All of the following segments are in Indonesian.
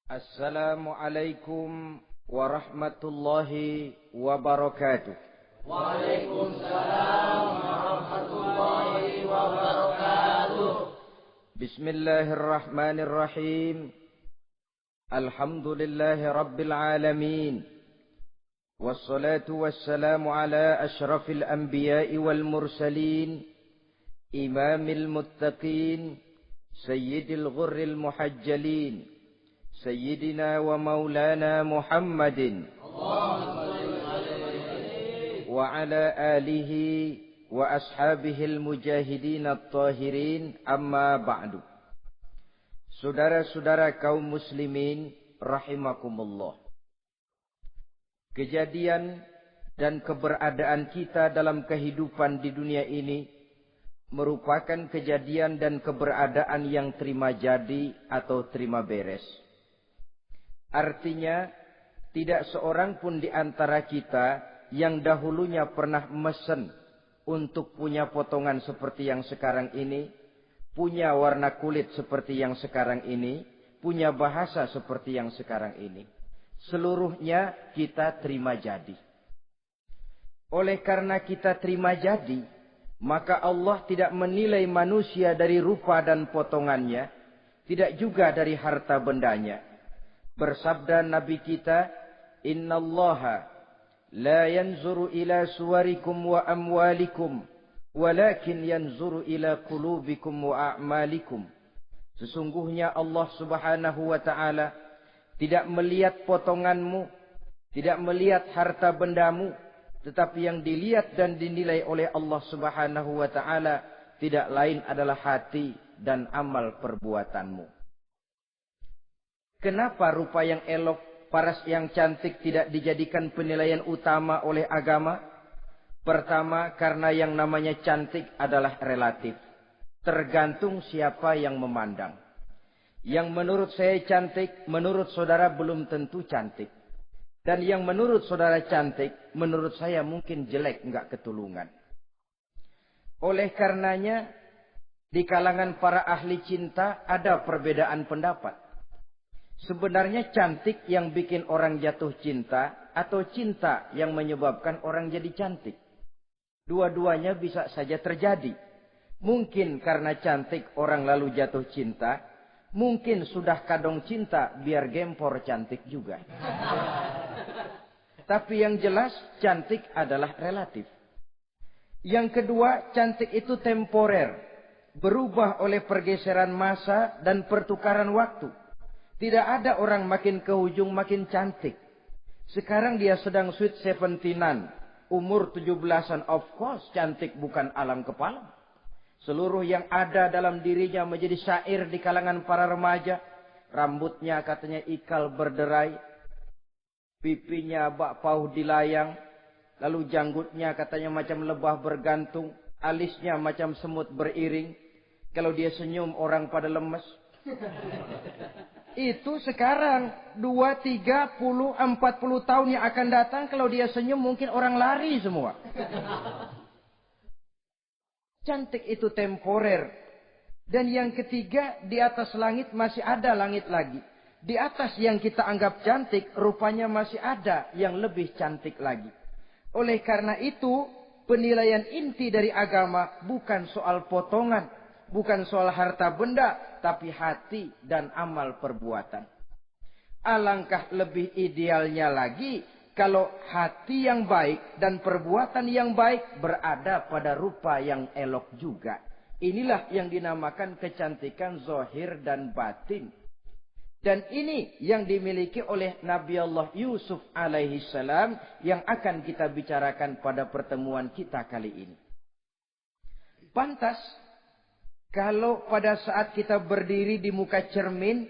Assalamualaikum warahmatullahi wabarakatuh. Waalaikumsalam warahmatullahi wabarakatuh. Bismillahirrahmanirrahim. Alhamdulillahi rabbil alamin. Wassalatu wassalamu ala ashrafil anbiya'i wal mursalin, imamil muttaqin, sayyidil ghurril muhajjalin, Sayyidina wa maulana Muhammadin wa ala alihi wa ashabihil mujahidin at-tahirin, amma ba'du. Saudara-saudara kaum muslimin rahimakumullah. Kejadian dan keberadaan kita dalam kehidupan di dunia ini merupakan kejadian dan keberadaan yang terima jadi atau terima beres. Artinya, tidak seorang pun di antara kita yang dahulunya pernah mesen untuk punya potongan seperti yang sekarang ini, punya warna kulit seperti yang sekarang ini, punya bahasa seperti yang sekarang ini. Seluruhnya kita terima jadi. Oleh karena kita terima jadi, maka Allah tidak menilai manusia dari rupa dan potongannya, tidak juga dari harta bendanya. Bersabda Nabi kita, Innallaha la yanzuru ila suwarikum wa amwalikum, walakin yanzuru ila qulubikum wa a'malikum. Sesungguhnya Allah subhanahu wa ta'ala tidak melihat potonganmu, tidak melihat harta bendamu, tetapi yang dilihat dan dinilai oleh Allah subhanahu wa ta'ala tidak lain adalah hati dan amal perbuatanmu. Kenapa rupa yang elok, paras yang cantik tidak dijadikan penilaian utama oleh agama? Pertama, karena yang namanya cantik adalah relatif. Tergantung siapa yang memandang. Yang menurut saya cantik, menurut saudara belum tentu cantik. Dan yang menurut saudara cantik, menurut saya mungkin jelek, enggak ketulungan. Oleh karenanya, di kalangan para ahli cinta ada perbedaan pendapat. Sebenarnya cantik yang bikin orang jatuh cinta atau cinta yang menyebabkan orang jadi cantik. Dua-duanya bisa saja terjadi. Mungkin karena cantik orang lalu jatuh cinta. Mungkin sudah kadong cinta biar gempor cantik juga. Tapi yang jelas cantik adalah relatif. Yang kedua, cantik itu temporer. Berubah oleh pergeseran masa dan pertukaran waktu. Tidak ada orang makin ke ujung makin cantik. Sekarang dia sedang sweet 17-an. Umur 17-an, of course cantik bukan alam kepala. Seluruh yang ada dalam dirinya menjadi syair di kalangan para remaja. Rambutnya katanya ikal berderai. Pipinya bak pauh dilayang. Lalu janggutnya katanya macam lebah bergantung. Alisnya macam semut beriring. Kalau dia senyum orang pada lemes. Itu sekarang 2, 30, 40 tahun yang akan datang kalau dia senyum mungkin orang lari semua. Cantik itu temporer. Dan yang ketiga, di atas langit masih ada langit lagi. Di atas yang kita anggap cantik, rupanya masih ada yang lebih cantik lagi. Oleh karena itu, penilaian inti dari agama bukan soal potongan. Bukan soal harta benda, tapi hati dan amal perbuatan. Alangkah lebih idealnya lagi kalau hati yang baik dan perbuatan yang baik berada pada rupa yang elok juga. Inilah yang dinamakan kecantikan zahir dan batin. Dan ini yang dimiliki oleh Nabi Allah Yusuf alaihi salam yang akan kita bicarakan pada pertemuan kita kali ini. Pantas kalau pada saat kita berdiri di muka cermin,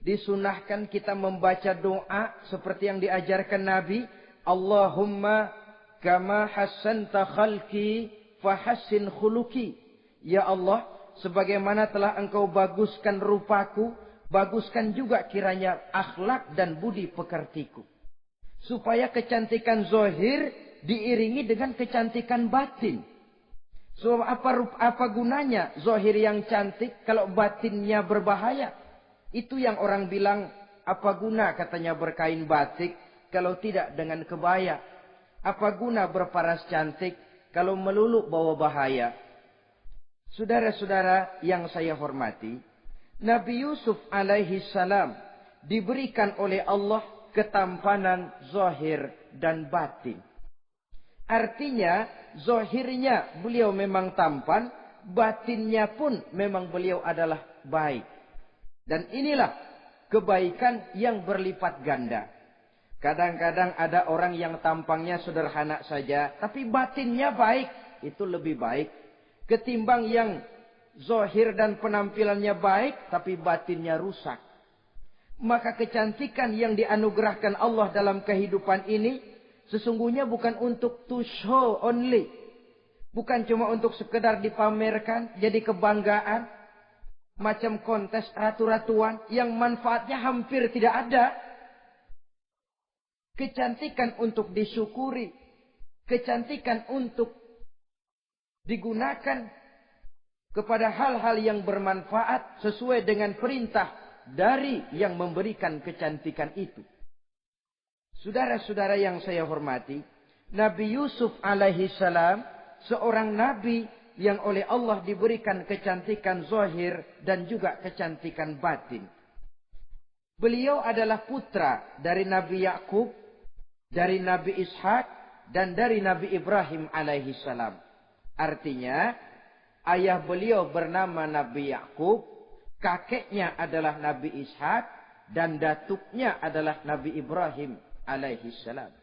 disunahkan kita membaca doa seperti yang diajarkan Nabi. Allahumma kama hassanta khalqi fahassin khuluqi. Ya Allah, sebagaimana telah engkau baguskan rupaku, baguskan juga kiranya akhlak dan budi pekertiku. Supaya kecantikan zahir diiringi dengan kecantikan batin. So apa gunanya zahir yang cantik kalau batinnya berbahaya? Itu yang orang bilang Apa guna katanya berkain batik kalau tidak dengan kebaya? Apa guna berparas cantik kalau melulu bawa bahaya? Saudara-saudara yang saya hormati, Nabi Yusuf alaihi salam diberikan oleh Allah ketampanan zahir dan batin. Artinya, zahirnya beliau memang tampan, batinnya pun memang beliau adalah baik. Dan inilah kebaikan yang berlipat ganda. Kadang-kadang ada orang yang tampangnya sederhana saja, tapi batinnya baik. Itu lebih baik ketimbang yang zahir dan penampilannya baik, tapi batinnya rusak. Maka kecantikan yang dianugerahkan Allah dalam kehidupan ini sesungguhnya bukan untuk to show only. Bukan cuma untuk sekedar dipamerkan, jadi kebanggaan. Macam kontes ratu-ratuan yang manfaatnya hampir tidak ada. Kecantikan untuk disyukuri. Kecantikan untuk digunakan kepada hal-hal yang bermanfaat sesuai dengan perintah dari yang memberikan kecantikan itu. Saudara-saudara yang saya hormati, Nabi Yusuf alaihi salam seorang nabi yang oleh Allah diberikan kecantikan zahir dan juga kecantikan batin. Beliau adalah putra dari Nabi Yakub, dari Nabi Ishak, dan dari Nabi Ibrahim alaihi salam. Artinya, ayah beliau bernama Nabi Yakub, kakeknya adalah Nabi Ishak, dan datuknya adalah Nabi Ibrahim alaihi salam.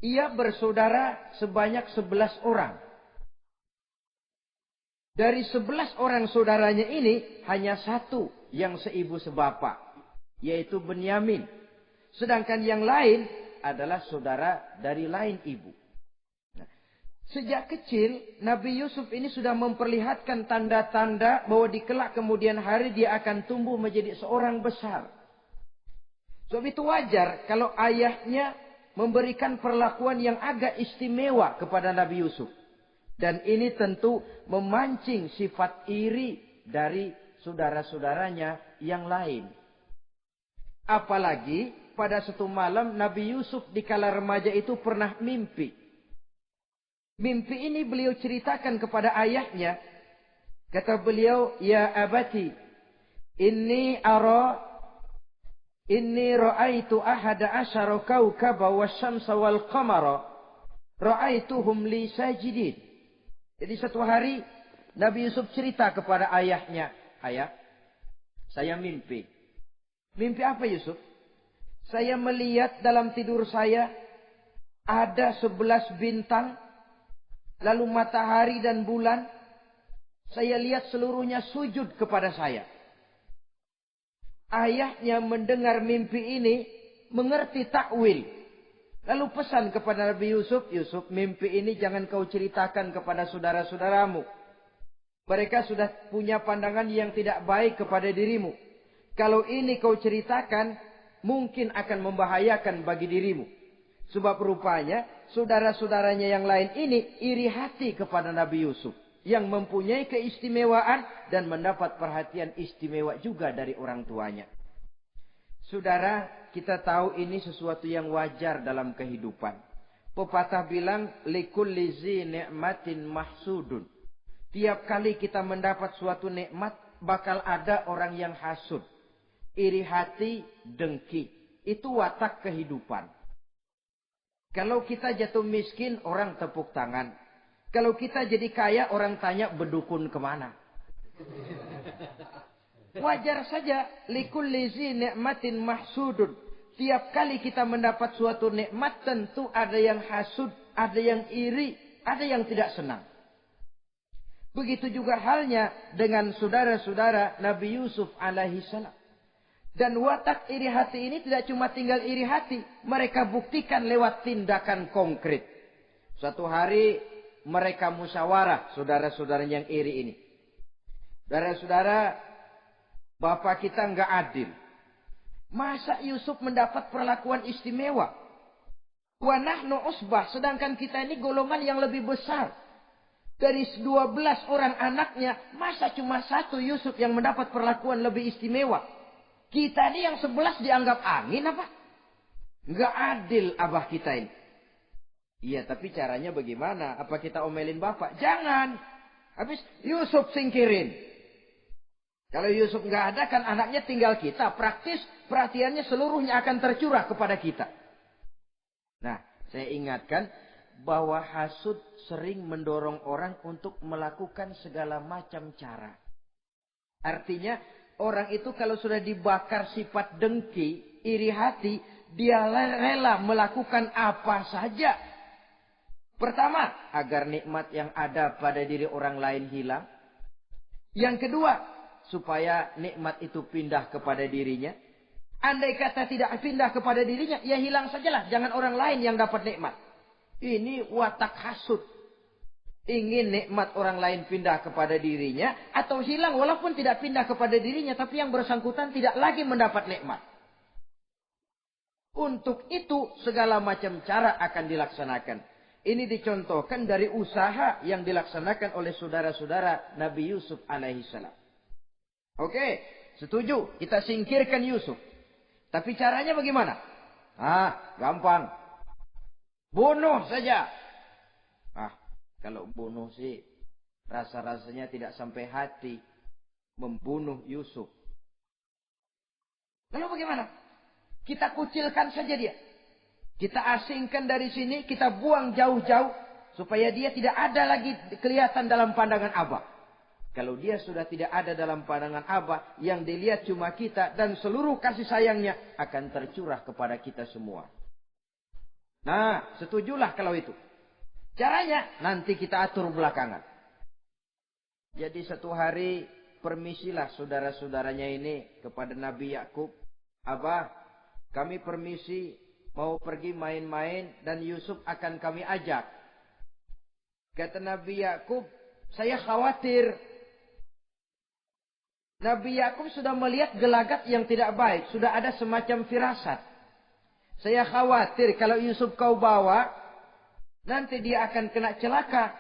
Ia bersaudara sebanyak 11 orang. Dari 11 orang saudaranya ini, hanya satu yang seibu sebapak, yaitu Benyamin. Sedangkan yang lain adalah saudara dari lain ibu. Nah, sejak kecil, Nabi Yusuf ini sudah memperlihatkan tanda-tanda bahwa di kelak kemudian hari dia akan tumbuh menjadi seorang besar. Sebab itu wajar kalau ayahnya memberikan perlakuan yang agak istimewa kepada Nabi Yusuf. Dan ini tentu memancing sifat iri dari saudara-saudaranya yang lain. Apalagi pada satu malam Nabi Yusuf di kala remaja itu pernah mimpi. Mimpi ini beliau ceritakan kepada ayahnya. Kata beliau, "Ya abati, inni ra'aitu ahada asyara kawkaba wasyamsa wal qamara ra'aituhum li sajidin." Jadi satu hari Nabi Yusuf cerita kepada ayahnya, "Ayah, saya mimpi." Mimpi apa Yusuf? "Saya melihat dalam tidur saya ada 11 bintang, lalu matahari dan bulan. Saya lihat seluruhnya sujud kepada saya." Ayahnya mendengar mimpi ini, mengerti takwil. Lalu pesan kepada Nabi Yusuf, "Yusuf, mimpi ini jangan kau ceritakan kepada saudara-saudaramu. Mereka sudah punya pandangan yang tidak baik kepada dirimu. Kalau ini kau ceritakan, mungkin akan membahayakan bagi dirimu." Sebab rupanya, saudara-saudaranya yang lain ini iri hati kepada Nabi Yusuf. Yang mempunyai keistimewaan dan mendapat perhatian istimewa juga dari orang tuanya. Saudara, kita tahu ini sesuatu yang wajar dalam kehidupan. Pepatah bilang, likulli zi ni'matin mahsudun. Tiap kali kita mendapat suatu nikmat, bakal ada orang yang hasud. Iri hati, dengki. Itu watak kehidupan. Kalau kita jatuh miskin, orang tepuk tangan. Kalau kita jadi kaya, orang tanya berdukun kemana. Wajar saja. Likulli zi ni'matin mahsudun. Tiap kali kita mendapat suatu nikmat, tentu ada yang hasud, ada yang iri, ada yang tidak senang. Begitu juga halnya dengan saudara-saudara Nabi Yusuf alaihi salam. Dan watak iri hati ini tidak cuma tinggal iri hati. Mereka buktikan lewat tindakan konkret. Suatu hari mereka musyawarah, saudara-saudara yang iri ini. Saudara-saudara, bapak kita enggak adil. Masa Yusuf mendapat perlakuan istimewa? Wa nahnu usbah, sedangkan kita ini golongan yang lebih besar. Dari 12 orang anaknya, masa cuma satu Yusuf yang mendapat perlakuan lebih istimewa? Kita ini yang 11 dianggap angin apa? Nggak adil abah kita ini. Iya, tapi caranya bagaimana? Apa kita omelin bapak? Jangan. Habis Yusuf singkirin. Kalau Yusuf nggak ada, kan anaknya tinggal kita. Praktis perhatiannya seluruhnya akan tercurah kepada kita. Nah, saya ingatkan bahwa hasud sering mendorong orang untuk melakukan segala macam cara. Artinya, orang itu kalau sudah dibakar sifat dengki, iri hati, dia rela melakukan apa saja. Pertama, agar nikmat yang ada pada diri orang lain hilang. Yang kedua, supaya nikmat itu pindah kepada dirinya. Andai kata tidak pindah kepada dirinya, ya hilang sajalah. Jangan orang lain yang dapat nikmat. Ini watak hasud. Ingin nikmat orang lain pindah kepada dirinya, atau hilang walaupun tidak pindah kepada dirinya, tapi yang bersangkutan tidak lagi mendapat nikmat. Untuk itu segala macam cara akan dilaksanakan. Ini dicontohkan dari usaha yang dilaksanakan oleh saudara-saudara Nabi Yusuf alaihissalam. Oke, setuju. Kita singkirkan Yusuf. Tapi caranya bagaimana? Gampang. Bunuh saja. Kalau bunuh sih rasa-rasanya tidak sampai hati membunuh Yusuf. Lalu bagaimana? Kita kucilkan saja dia. Kita asingkan dari sini, kita buang jauh-jauh supaya dia tidak ada lagi kelihatan dalam pandangan Abah. Kalau dia sudah tidak ada dalam pandangan Abah, yang dilihat cuma kita dan seluruh kasih sayangnya akan tercurah kepada kita semua. Nah, setujulah kalau itu. Caranya nanti kita atur belakangan. Jadi satu hari permisilah saudara-saudaranya ini kepada Nabi Yakub. Abah, kami permisi mau pergi main-main dan Yusuf akan kami ajak. Kata Nabi Yakub, saya khawatir. Nabi Yakub sudah melihat gelagat yang tidak baik. Sudah ada semacam firasat. Saya khawatir kalau Yusuf kau bawa, nanti dia akan kena celaka.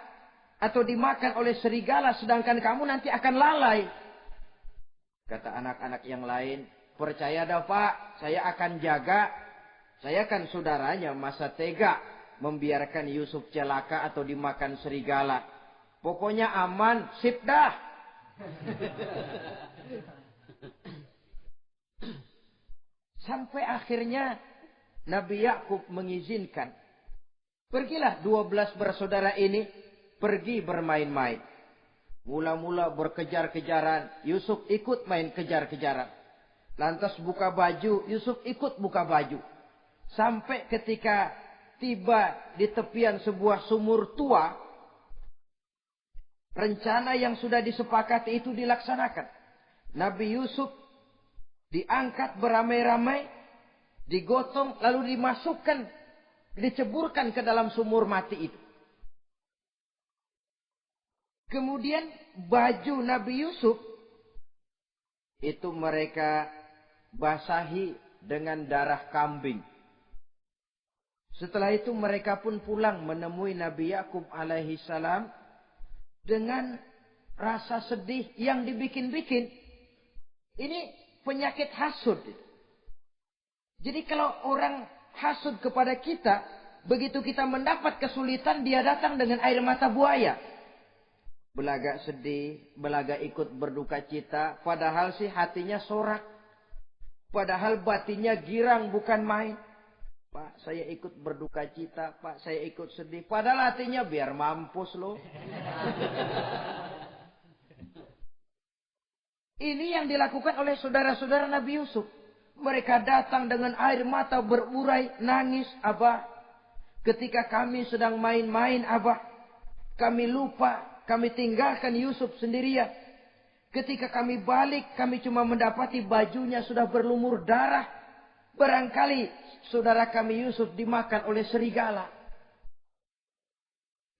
Atau dimakan oleh serigala, sedangkan kamu nanti akan lalai. Kata anak-anak yang lain, percaya dah Pak, saya akan jaga. Saya kan saudaranya, masa tega membiarkan Yusuf celaka atau dimakan serigala. Pokoknya aman, sip dah. Sampai akhirnya Nabi Yakub mengizinkan. Pergilah 12 bersaudara ini pergi bermain-main. Mula-mula berkejar-kejaran, Yusuf ikut main kejar-kejaran. Lantas buka baju, Yusuf ikut buka baju. Sampai ketika tiba di tepian sebuah sumur tua, rencana yang sudah disepakati itu dilaksanakan. Nabi Yusuf diangkat beramai-ramai, digotong, lalu dimasukkan, diceburkan ke dalam sumur mati itu. Kemudian baju Nabi Yusuf itu mereka basahi dengan darah kambing. Setelah itu mereka pun pulang menemui Nabi Yakub alaihi salam dengan rasa sedih yang dibikin-bikin. Ini penyakit hasud. Jadi kalau orang hasud kepada kita, begitu kita mendapat kesulitan, dia datang dengan air mata buaya. Belaga sedih, belaga ikut berduka cita, padahal sih hatinya sorak. Padahal batinnya girang bukan main. Pak, saya ikut berduka cita, Pak, saya ikut sedih. Padahal hatinya biar mampus loh. Ini yang dilakukan oleh saudara-saudara Nabi Yusuf. Mereka datang dengan air mata berurai, nangis, Abah. Ketika kami sedang main-main, Abah, kami lupa, kami tinggalkan Yusuf sendirian. Ketika kami balik, kami cuma mendapati bajunya sudah berlumur darah. Barangkali saudara kami Yusuf dimakan oleh serigala.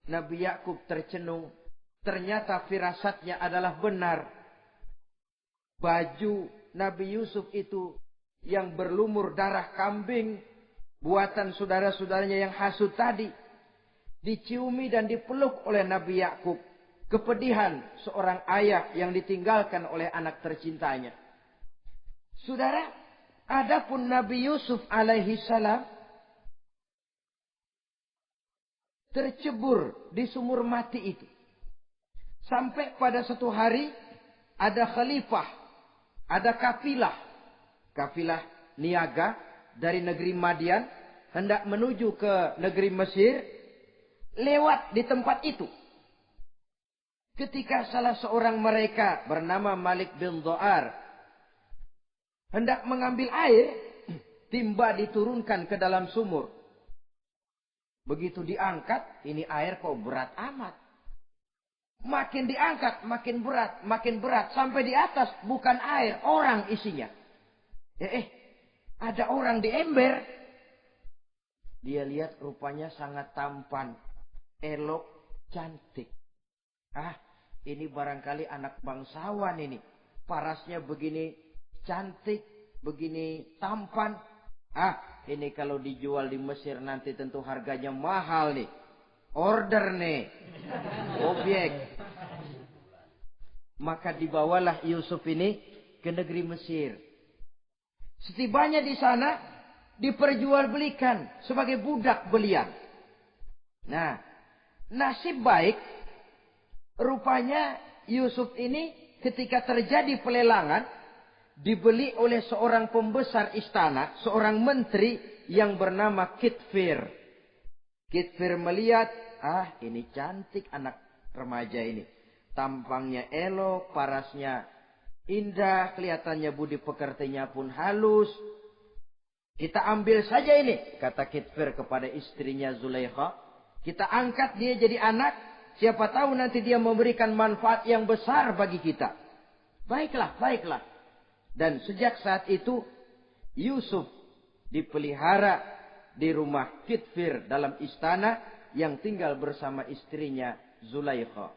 Nabi Yakub tercenung. Ternyata firasatnya adalah benar. Baju Nabi Yusuf itu yang berlumur darah kambing, buatan saudara-saudaranya yang hasud tadi, diciumi dan dipeluk oleh Nabi Yakub. Kepedihan seorang ayah yang ditinggalkan oleh anak tercintanya. Saudara, adapun Nabi Yusuf alaihi salam tercebur di sumur mati itu. Sampai pada suatu hari ada khalifah, ada kafilah niaga dari negeri Madian hendak menuju ke negeri Mesir, lewat di tempat itu. Ketika salah seorang mereka bernama Malik bin Dho'ar hendak mengambil air, timba diturunkan ke dalam sumur. Begitu diangkat, ini air kok berat amat. Makin diangkat, makin berat. Sampai di atas, bukan air, orang isinya. Ada orang di ember. Dia lihat rupanya sangat tampan, elok, cantik. Ini barangkali anak bangsawan ini. Parasnya begini cantik, begini tampan. Ini kalau dijual di Mesir nanti tentu harganya mahal nih. Order nih. Objek. Maka dibawalah Yusuf ini ke negeri Mesir. Setibanya di sana diperjualbelikan sebagai budak belian. Nah, nasib baik rupanya Yusuf ini ketika terjadi pelelangan dibeli oleh seorang pembesar istana, seorang menteri yang bernama Kitfir. Kitfir melihat, ini cantik anak remaja ini. Tampangnya elok, parasnya indah, kelihatannya budi pekertinya pun halus. Kita ambil saja ini, kata Kitfir kepada istrinya Zulaikha. Kita angkat dia jadi anak, siapa tahu nanti dia memberikan manfaat yang besar bagi kita. Baiklah. Dan sejak saat itu Yusuf dipelihara di rumah Kitfir dalam istana yang tinggal bersama istrinya Zulaikha.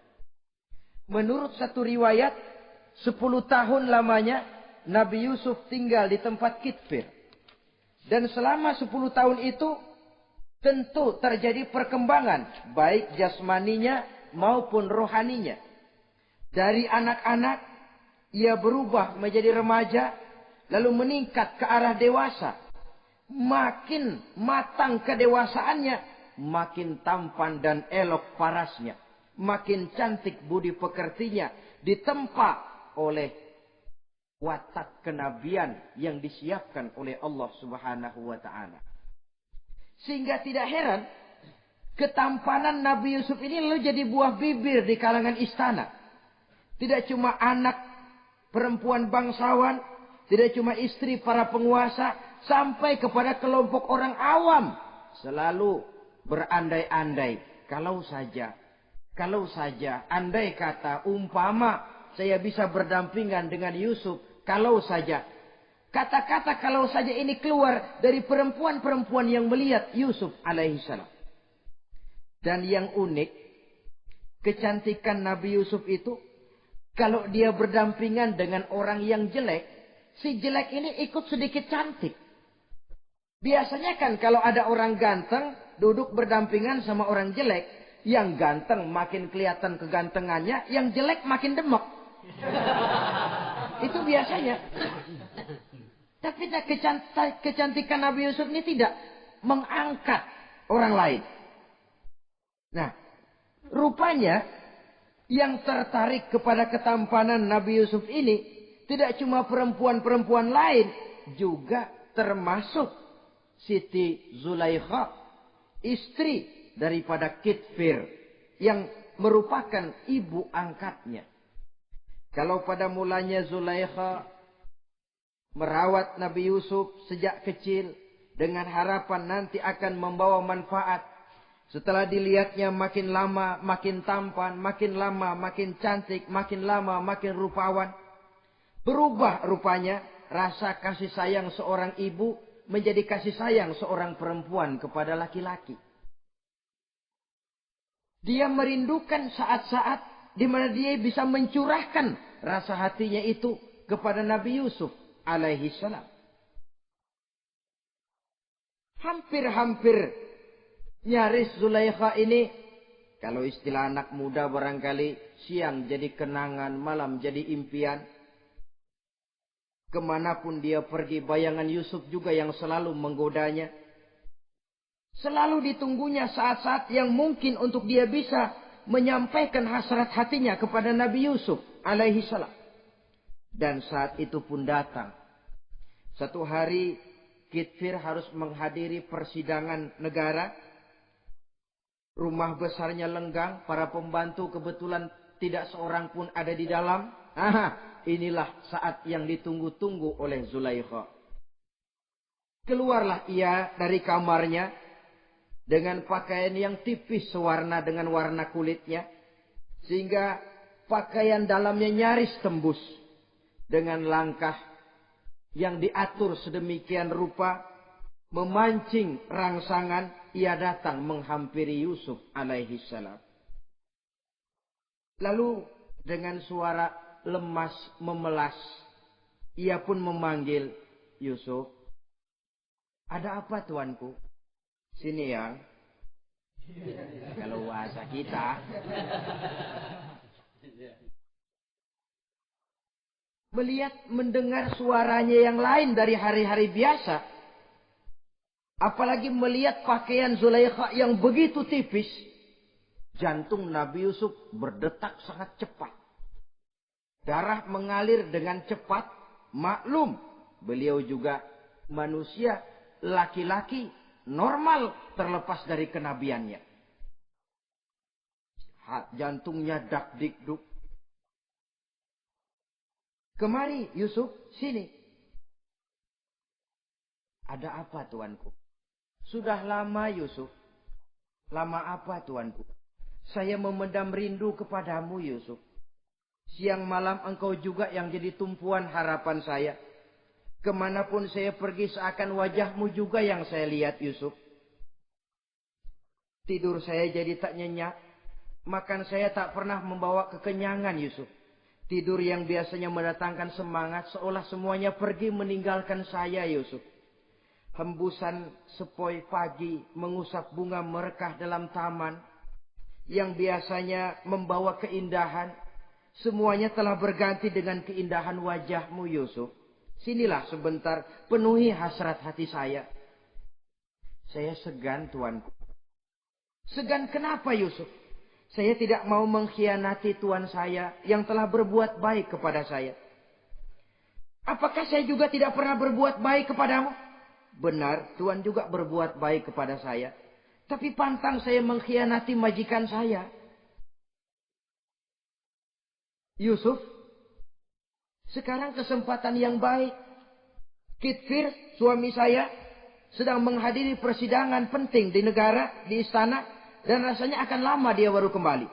Menurut satu riwayat 10 tahun lamanya Nabi Yusuf tinggal di tempat Kitfir. Dan selama 10 tahun itu tentu terjadi perkembangan baik jasmaninya maupun rohaninya. Dari anak-anak ia berubah menjadi remaja, lalu meningkat ke arah dewasa. Makin matang kedewasaannya, makin tampan dan elok parasnya. Makin cantik budi pekertinya, ditempa oleh watak kenabian yang disiapkan oleh Allah Subhanahu wa Ta'ala. Sehingga tidak heran, ketampanan Nabi Yusuf ini lalu jadi buah bibir di kalangan istana. Tidak cuma anak perempuan bangsawan, tidak cuma istri para penguasa, sampai kepada kelompok orang awam selalu berandai-andai. Kalau saja, andai kata, umpama saya bisa berdampingan dengan Yusuf, kalau saja. Kata-kata kalau saja ini keluar dari perempuan-perempuan yang melihat Yusuf alaihissalam. Dan yang unik, kecantikan Nabi Yusuf itu, kalau dia berdampingan dengan orang yang jelek, si jelek ini ikut sedikit cantik. Biasanya kan kalau ada orang ganteng duduk berdampingan sama orang jelek, yang ganteng makin kelihatan kegantengannya, yang jelek makin demek. Itu biasanya. Tapi kecantikan Nabi Yusuf ini tidak mengangkat orang lain. Nah, rupanya yang tertarik kepada ketampanan Nabi Yusuf ini tidak cuma perempuan-perempuan lain, juga termasuk Siti Zulaikha, istri daripada Kitfir, yang merupakan ibu angkatnya. Kalau pada mulanya Zulaikha merawat Nabi Yusuf sejak kecil dengan harapan nanti akan membawa manfaat. Setelah dilihatnya makin lama makin tampan, makin lama makin cantik, makin lama makin rupawan. Berubah rupanya rasa kasih sayang seorang ibu menjadi kasih sayang seorang perempuan kepada laki-laki. Dia merindukan saat-saat di mana dia bisa mencurahkan rasa hatinya itu kepada Nabi Yusuf alaihi salam. Hampir-hampir nyaris Zulaikha ini, kalau istilah anak muda barangkali, siang jadi kenangan, malam jadi impian. Kemanapun dia pergi, bayangan Yusuf juga yang selalu menggodanya. Selalu ditunggunya saat-saat yang mungkin untuk dia bisa menyampaikan hasrat hatinya kepada Nabi Yusuf alaihi salam. Dan saat itu pun datang. Satu hari Kitfir harus menghadiri persidangan negara. Rumah besarnya lenggang, para pembantu kebetulan tidak seorang pun ada di dalam. Inilah saat yang ditunggu-tunggu oleh Zulaikha. Keluarlah ia dari kamarnya dengan pakaian yang tipis sewarna dengan warna kulitnya, sehingga pakaian dalamnya nyaris tembus. Dengan langkah yang diatur sedemikian rupa, memancing rangsangan, ia datang menghampiri Yusuf alaihi salam. Lalu dengan suara lemas memelas, ia pun memanggil Yusuf. Ada apa tuanku? Sini ya. Kalau bahasa kita. Melihat mendengar suaranya yang lain dari hari-hari biasa. Apalagi melihat pakaian Zulaikha yang begitu tipis. Jantung Nabi Yusuf berdetak sangat cepat. Darah mengalir dengan cepat. Maklum, beliau juga manusia, laki-laki, normal terlepas dari kenabiannya. Jantungnya dak-dik-duk. Kemari Yusuf, sini. Ada apa tuanku? Sudah lama Yusuf. Lama apa tuanku? Saya memendam rindu kepadamu Yusuf. Siang malam engkau juga yang jadi tumpuan harapan saya. Kemanapun saya pergi seakan wajahmu juga yang saya lihat Yusuf. Tidur saya jadi tak nyenyak. Makan saya tak pernah membawa kekenyangan Yusuf. Tidur yang biasanya mendatangkan semangat seolah semuanya pergi meninggalkan saya Yusuf. Hembusan sepoi pagi mengusap bunga merekah dalam taman. Yang biasanya membawa keindahan. Semuanya telah berganti dengan keindahan wajahmu Yusuf. Sinilah sebentar, penuhi hasrat hati saya. Saya segan tuanku. Segan kenapa Yusuf? Saya tidak mau mengkhianati tuan saya yang telah berbuat baik kepada saya. Apakah saya juga tidak pernah berbuat baik kepadamu? Benar, tuan juga berbuat baik kepada saya. Tapi pantang saya mengkhianati majikan saya. Yusuf, sekarang kesempatan yang baik. Kitfir, suami saya, sedang menghadiri persidangan penting di negara, di istana. Dan rasanya akan lama dia baru kembali.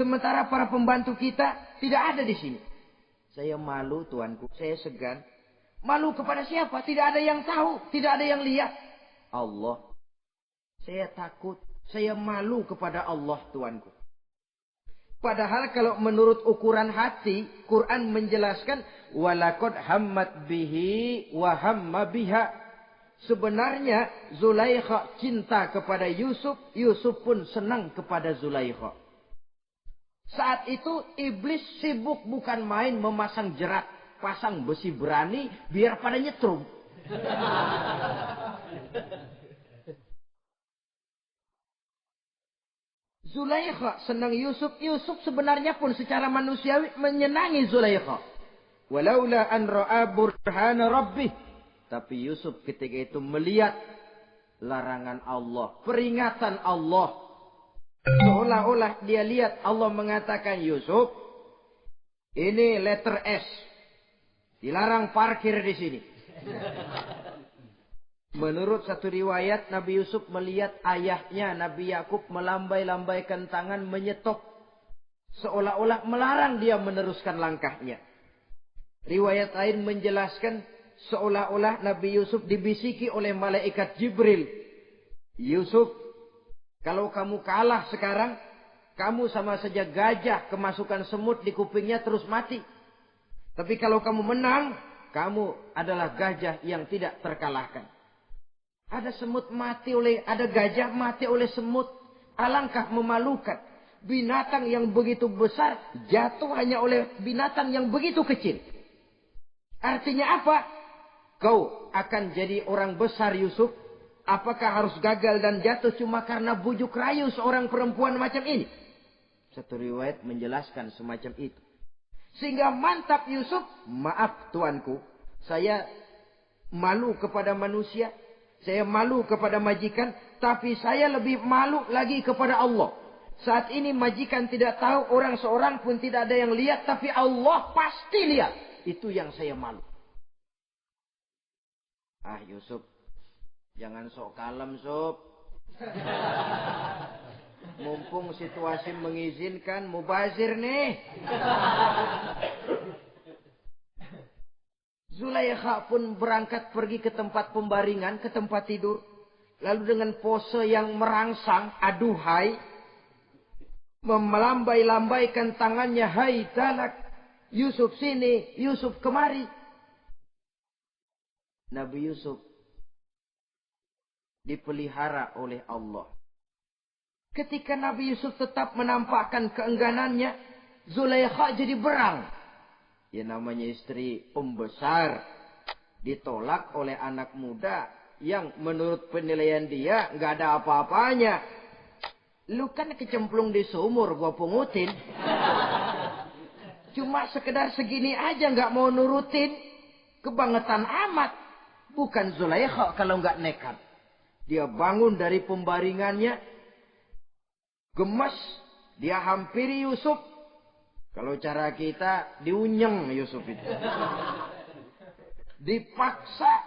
Sementara para pembantu kita tidak ada di sini. Saya malu tuanku, saya segan. Malu kepada siapa? Tidak ada yang tahu, tidak ada yang lihat. Allah. Saya takut, saya malu kepada Allah tuanku. Padahal kalau menurut ukuran hati, Quran menjelaskan walaqad hammat bihi wa hamma biha. Sebenarnya Zulaikha cinta kepada Yusuf, Yusuf pun senang kepada Zulaikha. Saat itu iblis sibuk bukan main memasang jerat, pasang besi berani biar pada nyetrum. Zulaikha senang Yusuf. Yusuf sebenarnya pun secara manusiawi menyenangi Zulaikha. Walaula an ra'a burhana rabbih. Tapi Yusuf ketika itu melihat larangan Allah, peringatan Allah. Seolah-olah dia lihat Allah mengatakan, Yusuf, ini letter S. Dilarang parkir di sini. Menurut satu riwayat, Nabi Yusuf melihat ayahnya, Nabi Yakub, melambai-lambaikan tangan menyetop. Seolah-olah melarang dia meneruskan langkahnya. Riwayat lain menjelaskan, seolah-olah Nabi Yusuf dibisiki oleh malaikat Jibril. Yusuf, kalau kamu kalah sekarang, kamu sama saja gajah kemasukan semut di kupingnya terus mati. Tapi kalau kamu menang, kamu adalah gajah yang tidak terkalahkan. Ada semut mati oleh, ada gajah mati oleh semut. Alangkah memalukan. Binatang yang begitu besar jatuh hanya oleh binatang yang begitu kecil. Artinya apa? Kau akan jadi orang besar Yusuf. Apakah harus gagal dan jatuh cuma karena bujuk rayu seorang perempuan macam ini? Satu riwayat menjelaskan semacam itu. Sehingga mantap Yusuf. Maaf tuanku. Saya malu kepada manusia. Saya malu kepada majikan. Tapi saya lebih malu lagi kepada Allah. Saat ini majikan tidak tahu. Orang seorang pun tidak ada yang lihat. Tapi Allah pasti lihat. Itu yang saya malu. Ah Yusuf. Jangan sok kalem sob. Mumpung situasi mengizinkan. Mubazir nih. Zulaikha pun berangkat pergi ke tempat pembaringan. Ke tempat tidur. Lalu dengan pose yang merangsang. Aduhai. Melambai-lambaikan tangannya. Hai talak. Yusuf sini. Yusuf kemari. Nabi Yusuf dipelihara oleh Allah. Ketika Nabi Yusuf tetap menampakkan keengganannya, Zulaikha jadi berang. Ya namanya istri pembesar ditolak oleh anak muda yang menurut penilaian dia nggak ada apa-apanya. Lu kan kecemplung di sumur, gua pungutin. Cuma sekedar segini aja nggak mau nurutin. Kebangetan amat. Bukan Zulaikha kalau nggak nekat. Dia bangun dari pembaringannya. Gemes. Dia hampiri Yusuf. Kalau cara kita diunyeng Yusuf itu. Dipaksa.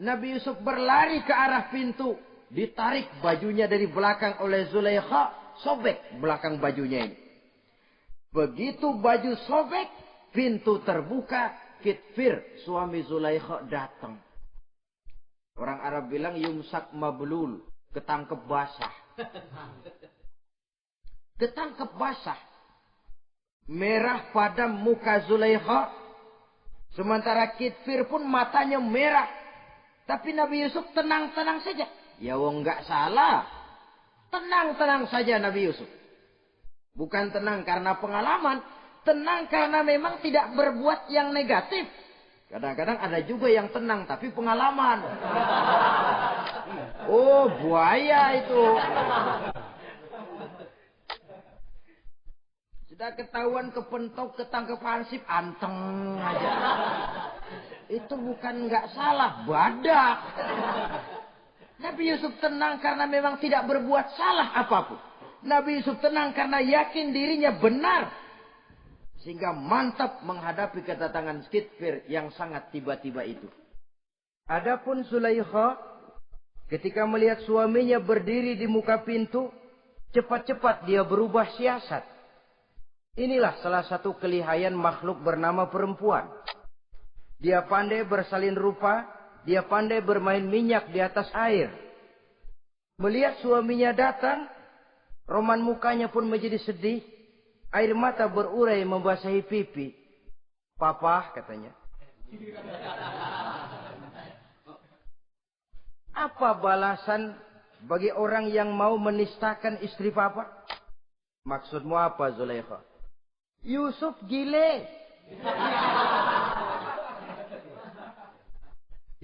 Nabi Yusuf berlari ke arah pintu. Ditarik bajunya dari belakang oleh Zulaikha. Sobek belakang bajunya ini. Begitu baju sobek. Pintu terbuka. Kitfir suami Zulaikha datang. Orang Arab bilang yumsak mablul. Ketangkep basah. Ketangkep basah. Merah padam muka Zulaikha. Sementara Kitfir pun matanya merah. Tapi Nabi Yusuf tenang-tenang saja. Ya wong nggak salah. Tenang-tenang saja Nabi Yusuf. Bukan tenang karena pengalaman. Tenang karena memang tidak berbuat yang negatif. Kadang-kadang ada juga yang tenang tapi pengalaman. Oh buaya itu. Sudah ketahuan kepentok ketangkep hansip anteng aja. Itu bukan nggak salah, badak. Nabi Yusuf tenang karena memang tidak berbuat salah apapun. Nabi Yusuf tenang karena yakin dirinya benar. Sehingga mantap menghadapi kedatangan Kitfir yang sangat tiba-tiba itu. Adapun Zulaikha ketika melihat suaminya berdiri di muka pintu, cepat-cepat dia berubah siasat. Inilah salah satu kelihayan makhluk bernama perempuan. Dia pandai bersalin rupa, dia pandai bermain minyak di atas air. Melihat suaminya datang, roman mukanya pun menjadi sedih. Air mata berurai membasahi pipi. Papa katanya. Apa balasan bagi orang yang mau menistakan istri papa? Maksudmu apa Zulaikha? Yusuf gile.